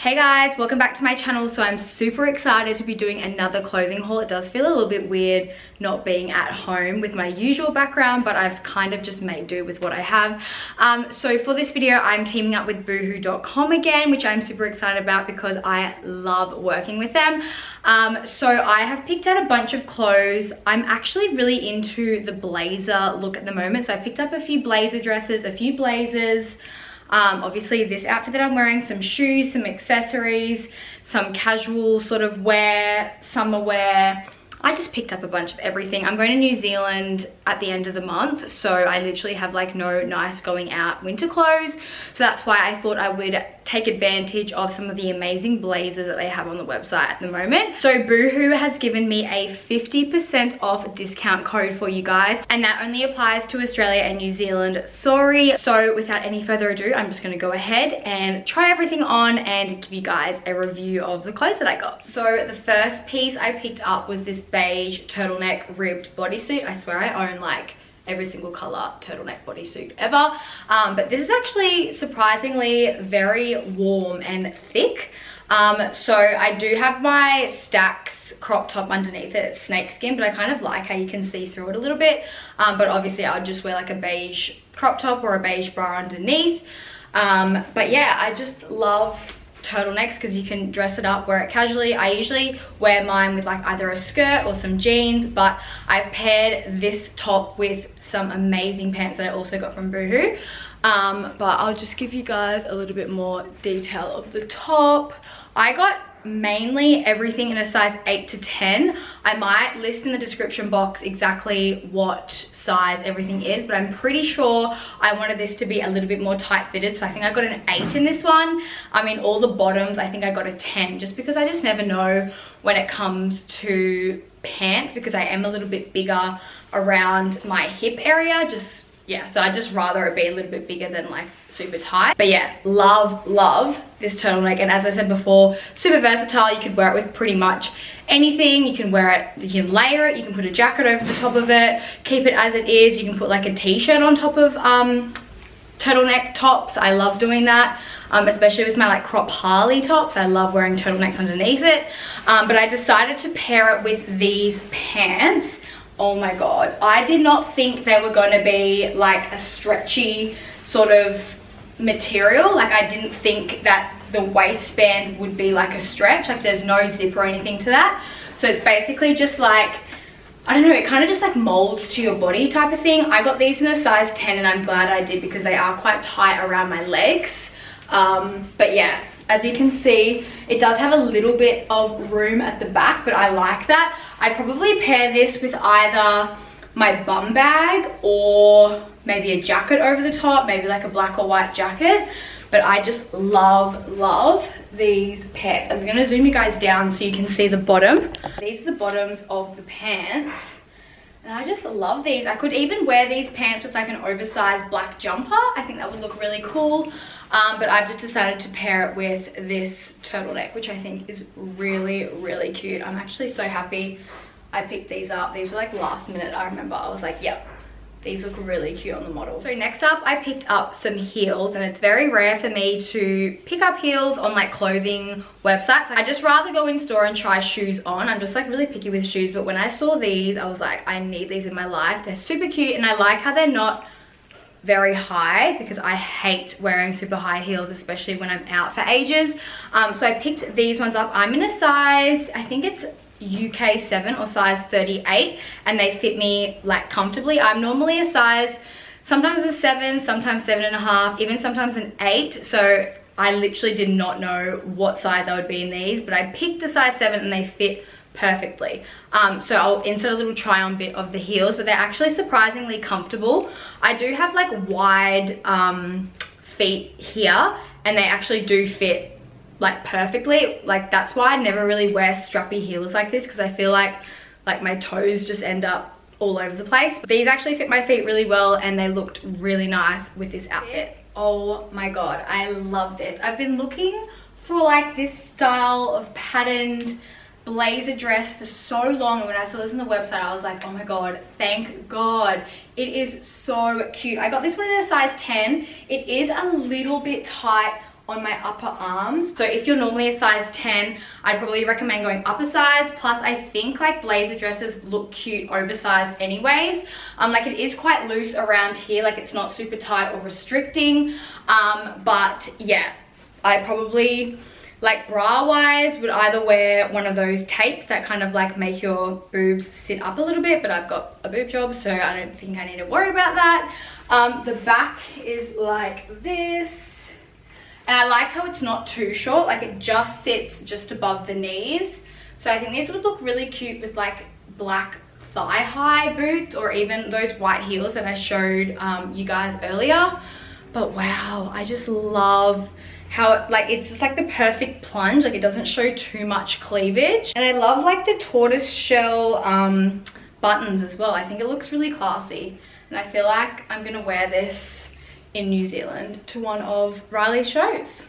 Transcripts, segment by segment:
Hey guys, welcome back to my channel. So I'm super excited to be doing another clothing haul. It does feel a little bit weird not being at home with my usual background, but I've kind of just made do with what I have. So for this video, I'm teaming up with Boohoo.com again, which I'm super excited about because I love working with them. So I have picked out a bunch of clothes. I'm actually really into the blazer look at the moment. So I picked up a few blazer dresses, a few blazers. Obviously this outfit that I'm wearing, some shoes, some accessories, some casual sort of wear, summer wear. I just picked up a bunch of everything. I'm going to New Zealand at the end of the month, so I literally have like no nice going out winter clothes. So that's why I thought I would take advantage of some of the amazing blazers that they have on the website at the moment. So Boohoo has given me a 50% off discount code for you guys, and that only applies to Australia and New Zealand. Sorry. So without any further ado, I'm just going to go ahead and try everything on and give you guys a review of the clothes that I got. So the first piece I picked up was this beige turtleneck ribbed bodysuit. I swear I own like every single color turtleneck bodysuit ever, but this is actually surprisingly very warm and thick. So I do have my Stacks crop top underneath it. It's snakeskin, but I kind of like how you can see through it a little bit, but obviously I would just wear like a beige crop top or a beige bra underneath. But yeah, I just love turtlenecks because you can dress it up, wear it casually. I usually wear mine with like either a skirt or some jeans, but I've paired this top with some amazing pants that I also got from Boohoo. But I'll just give you guys a little bit more detail of the top. I got mainly everything in a size 8 to 10. I might list in the description box exactly what size everything is, but I'm pretty sure I wanted this to be a little bit more tight fitted, so I think I got an 8 in this one. I mean, all the bottoms I think I got a 10, just because I just never know when it comes to pants, because I am a little bit bigger around my hip area. Yeah, so I'd just rather it be a little bit bigger than like super tight. But yeah, love this turtleneck. And as I said before, super versatile. You could wear it with pretty much anything. You can wear it, you can layer it, you can put a jacket over the top of it, keep it as it is. You can put like a t-shirt on top of turtleneck tops. I love doing that, especially with my like crop Harley tops. I love wearing turtlenecks underneath it. But I decided to pair it with these pants. Oh my god, I did not think they were going to be like a stretchy sort of material. Like I didn't think that the waistband would be like a stretch, like there's no zip or anything to that. So it's basically just like, I don't know, it kind of just like molds to your body type of thing. I got these in a size 10 and I'm glad I did because they are quite tight around my legs. But yeah, as you can see, it does have a little bit of room at the back, but I like that. I'd probably pair this with either my bum bag or maybe a jacket over the top, maybe like a black or white jacket. But I just love these pants. I'm gonna zoom you guys down so you can see the bottom. These are the bottoms of the pants. And I just love these. I could even wear these pants with like an oversized black jumper. I think that would look really cool. But I've just decided to pair it with this turtleneck, which I think is really cute. I'm actually so happy I picked these up. These were like last minute. I remember I was like, yep, these look really cute on the model. So next up, I picked up some heels, and it's very rare for me to pick up heels on like clothing websites. I just rather go in store and try shoes on. I'm just like really picky with shoes, but when I saw these, I was like, I need these in my life. They're super cute, and I like how they're not very high because I hate wearing super high heels, especially when I'm out for ages. So I picked these ones up. I'm in a size, I think it's UK 7 or size 38, and they fit me like comfortably. I'm normally a size, sometimes a 7, sometimes 7.5, even sometimes an 8. So I literally did not know what size I would be in these, but I picked a size 7 and they fit perfectly. So I'll insert a little try on bit of the heels, but they're actually surprisingly comfortable. I do have like wide feet here, and they actually do fit like perfectly. Like that's why I never really wear strappy heels like this, because I feel like my toes just end up all over the place. But these actually fit my feet really well, and they looked really nice with this outfit. Oh my god, I love this. I've been looking for like this style of patterned blazer dress for so long, and when I saw this on the website I was like, oh my god, thank god. It is so cute. I got this one in a size 10. It is a little bit tight on my upper arms. So if you're normally a size 10, I'd probably recommend going up a size. Plus I think like blazer dresses look cute oversized anyways. Like it is quite loose around here, like it's not super tight or restricting. But yeah, I probably, like bra wise, would either wear one of those tapes that kind of like make your boobs sit up a little bit, but I've got a boob job, so I don't think I need to worry about that. The back is like this. And I like how it's not too short, like it just sits just above the knees. So I think these would look really cute with like black thigh-high boots, or even those white heels that I showed you guys earlier. But wow, I just love how it, like it's just like the perfect plunge, like it doesn't show too much cleavage. And I love like the tortoise shell buttons as well. I think it looks really classy. And I feel like I'm gonna wear this in New Zealand to one of Riley's shows.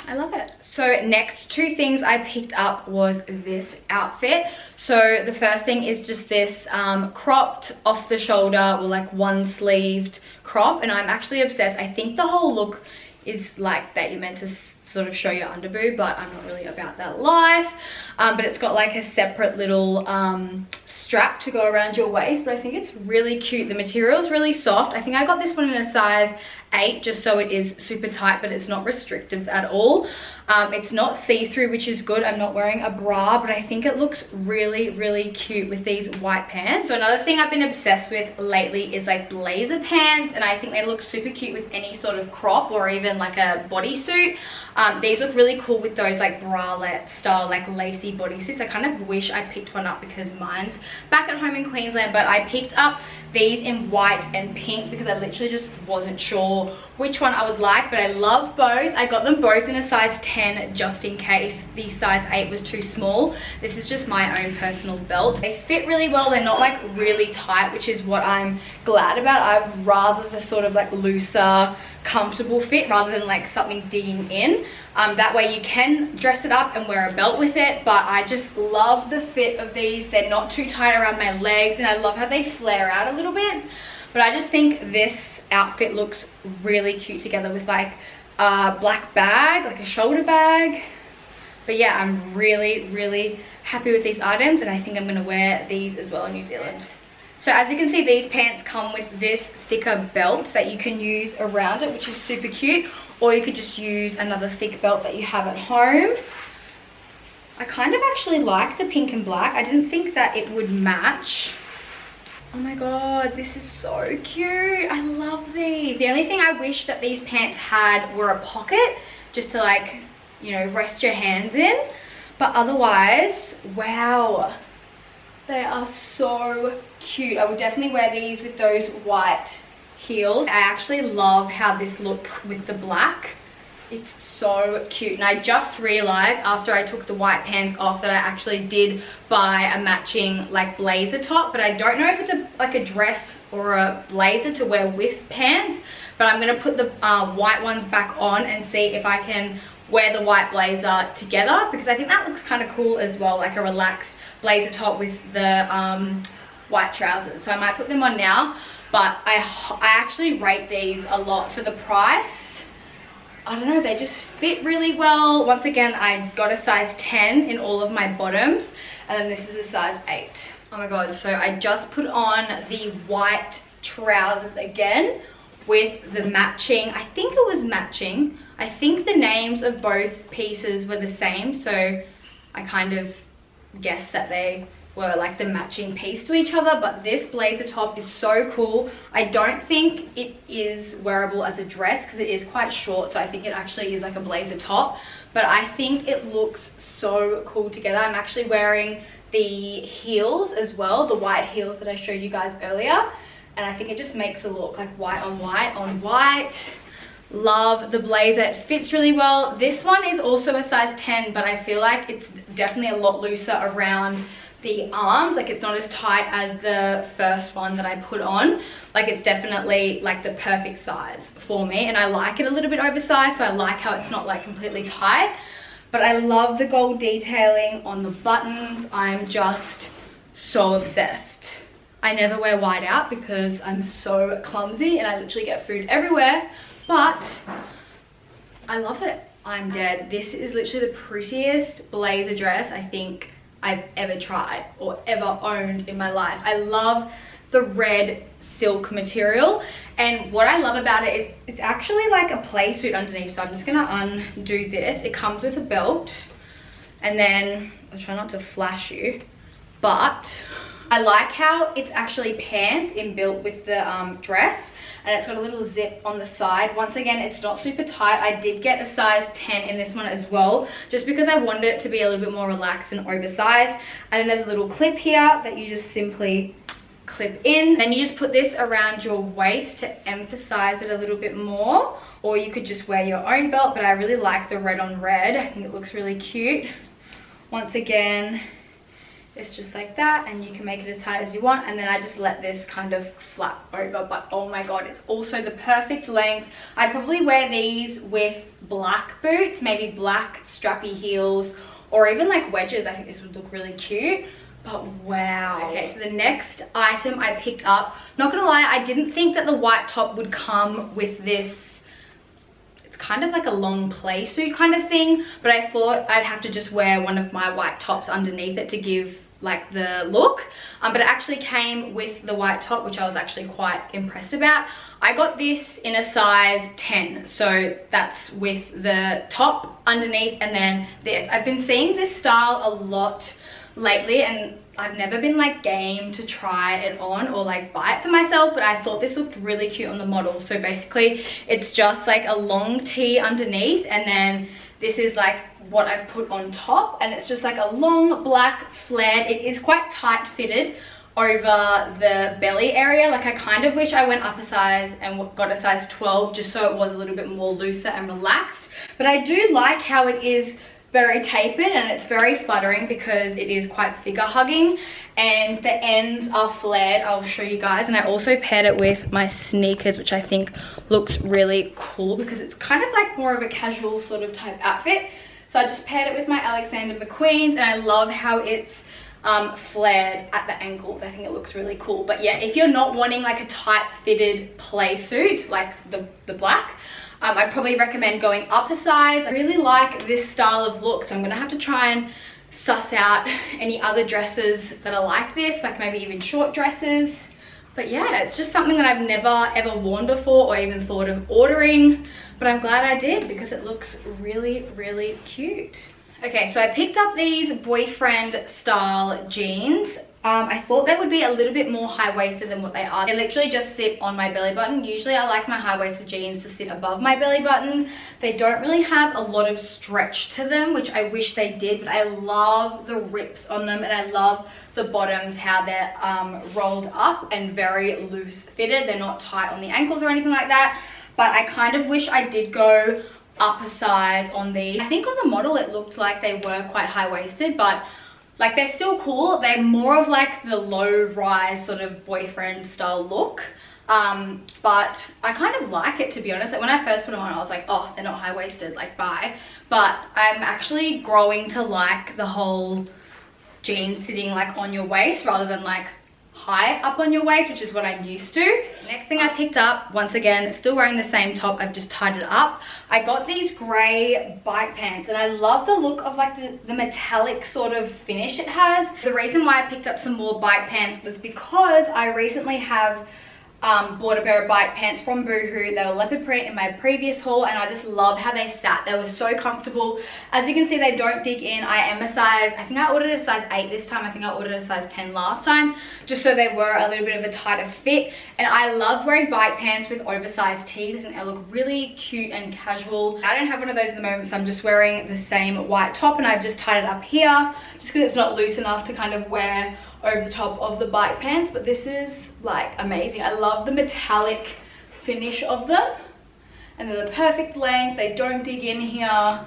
I love it. So next two things I picked up was this outfit. So the first thing is just this cropped off the shoulder, or like one sleeved crop, and I'm actually obsessed. I think the whole look is like that you're meant to sort of show your underboob, but I'm not really about that life. But it's got like a separate little strap to go around your waist, but I think it's really cute. The material is really soft. I think I got this one in a size 8 just so it is super tight, but it's not restrictive at all. It's not see-through, which is good. I'm not wearing a bra, but I think it looks really, really cute with these white pants. So another thing I've been obsessed with lately is like blazer pants, and I think they look super cute with any sort of crop or even like a bodysuit. These look really cool with those like bralette style like lacy bodysuits. I kind of wish I picked one up because mine's back at home in Queensland, but I picked up these in white and pink because I literally just wasn't sure which one I would like, but I love both. I got them both in a size 10 just in case the size 8 was too small. This is just my own personal belt. They fit really well. They're not like really tight, which is what I'm glad about. I'd rather the sort of like looser, comfortable fit rather than like something digging in. That way you can dress it up and wear a belt with it, but I just love the fit of these. They're not too tight around my legs, and I love how they flare out a little bit. But I just think this outfit looks really cute together with like a black bag, like a shoulder bag. But yeah, I'm really, really happy with these items, and I think I'm gonna wear these as well in New Zealand. So as you can see, these pants come with this thicker belt that you can use around it, which is super cute, or you could just use another thick belt that you have at home. I kind of actually like the pink and black. I didn't think that it would match. Oh my god, this is so cute. I love these. The only thing I wish that these pants had were a pocket, just to like, you know, rest your hands in. But otherwise, wow, they are so cute. I would definitely wear these with those white heels. I actually love how this looks with the black. It's so cute. And I just realized after I took the white pants off that I actually did buy a matching like blazer top, but I don't know if it's like a dress or a blazer to wear with pants. But I'm gonna put the white ones back on and see if I can wear the white blazer together, because I think that looks kind of cool as well, like a relaxed blazer top with the white trousers. So I might put them on now, but I actually rate these a lot for the price. I don't know, they just fit really well. Once again, I got a size 10 in all of my bottoms, and then this is a size 8. Oh my god, so I just put on the white trousers again with the matching, I think it was matching. I think the names of both pieces were the same, so I kind of guessed that they were like the matching piece to each other. But this blazer top is so cool. I don't think it is wearable as a dress because it is quite short, so I think it actually is like a blazer top, but I think it looks so cool together. I'm actually wearing the heels as well, the white heels that I showed you guys earlier, and I think it just makes it look like white on white on white. Love the blazer, it fits really well. This one is also a size 10, but I feel like it's definitely a lot looser around the arms. Like it's not as tight as the first one that I put on. Like it's definitely like the perfect size for me, and I like it a little bit oversized, so I like how it's not like completely tight. But I love the gold detailing on the buttons. I'm just so obsessed. I never wear white out because I'm so clumsy and I literally get food everywhere, but I love it. I'm dead. This is literally the prettiest blazer dress I think I've ever tried or ever owned in my life. I love the red silk material, and what I love about it is it's actually like a play suit underneath. So I'm just gonna undo this. It comes with a belt, and then I'll try not to flash you, but I like how it's actually pants inbuilt with the dress, and it's got a little zip on the side. Once again, it's not super tight. I did get a size 10 in this one as well, just because I wanted it to be a little bit more relaxed and oversized. And then there's a little clip here that you just simply clip in. Then you just put this around your waist to emphasize it a little bit more, or you could just wear your own belt, but I really like the red on red. I think it looks really cute. Once again, it's just like that, and you can make it as tight as you want, and then I just let this kind of flap over. But oh my god, it's also the perfect length. I'd probably wear these with black boots, maybe black strappy heels, or even like wedges. I think this would look really cute. But wow. Okay, so the next item I picked up, not gonna lie, I didn't think that the white top would come with this. It's kind of like a long play suit kind of thing, but I thought I'd have to just wear one of my white tops underneath it to give like the look. But it actually came with the white top, which I was actually quite impressed about. I got this in a size 10, so that's with the top underneath and then this. I've been seeing this style a lot lately, and I've never been like game to try it on or like buy it for myself, but I thought this looked really cute on the model. So basically it's just like a long tee underneath, and then this is like what I've put on top, and it's just like a long black flared. It is quite tight fitted over the belly area. Like I kind of wish I went up a size and got a size 12 just so it was a little bit more looser and relaxed. But I do like how it is very tapered, and it's very flattering because it is quite figure hugging, and the ends are flared. I'll show you guys. And I also paired it with my sneakers, which I think looks really cool because it's kind of like more of a casual sort of type outfit. So I just paired it with my Alexander McQueen's, and I love how it's flared at the ankles. I think it looks really cool. But yeah, if you're not wanting like a tight fitted play suit like the black, I'd probably recommend going up a size. I really like this style of look, so I'm gonna have to try and suss out any other dresses that are like this, like maybe even short dresses. But yeah, it's just something that I've never ever worn before or even thought of ordering, but I'm glad I did because it looks really, really cute. Okay, so I picked up these boyfriend style jeans. I thought they would be a little bit more high-waisted than what they are. They literally just sit on my belly button. Usually I like my high-waisted jeans to sit above my belly button. They don't really have a lot of stretch to them, which I wish they did, but I love the rips on them, and I love the bottoms, how they're rolled up and very loose fitted. They're not tight on the ankles or anything like that, but I kind of wish I did go up a size on these. I think on the model it looked like they were quite high-waisted, but like they're still cool. They're more of like the low rise sort of boyfriend style look, but I kind of like it, to be honest. Like when I first put them on I was like, oh, they're not high-waisted, like bye. But I'm actually growing to like the whole jeans sitting like on your waist rather than like high up on your waist, which is what I'm used to. Next thing I picked up, once again, still wearing the same top, I've just tied it up. I got these grey bike pants, and I love the look of like the metallic sort of finish it has. The reason why I picked up some more bike pants was because I recently have bought a pair of bike pants from Boohoo. They were leopard print in my previous haul, and I just love how they sat. They were so comfortable. As you can see, they don't dig in. I am a size, I think I ordered a size 8 this time. I think I ordered a size 10 last time, just so they were a little bit of a tighter fit. And I love wearing bike pants with oversized tees. I think they look really cute and casual. I don't have one of those at the moment, so I'm just wearing the same white top, and I've just tied it up here just because it's not loose enough to kind of wear over the top of the bike pants. But this is like amazing. I love the metallic finish of them, and they're the perfect length. They don't dig in here.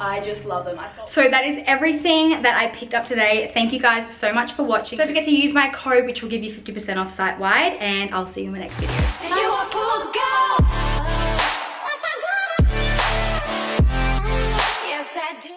I just love them. So that is everything that I picked up today. Thank you guys so much for watching. Don't forget to use my code, which will give you 50% off site-wide, and I'll see you in my next video.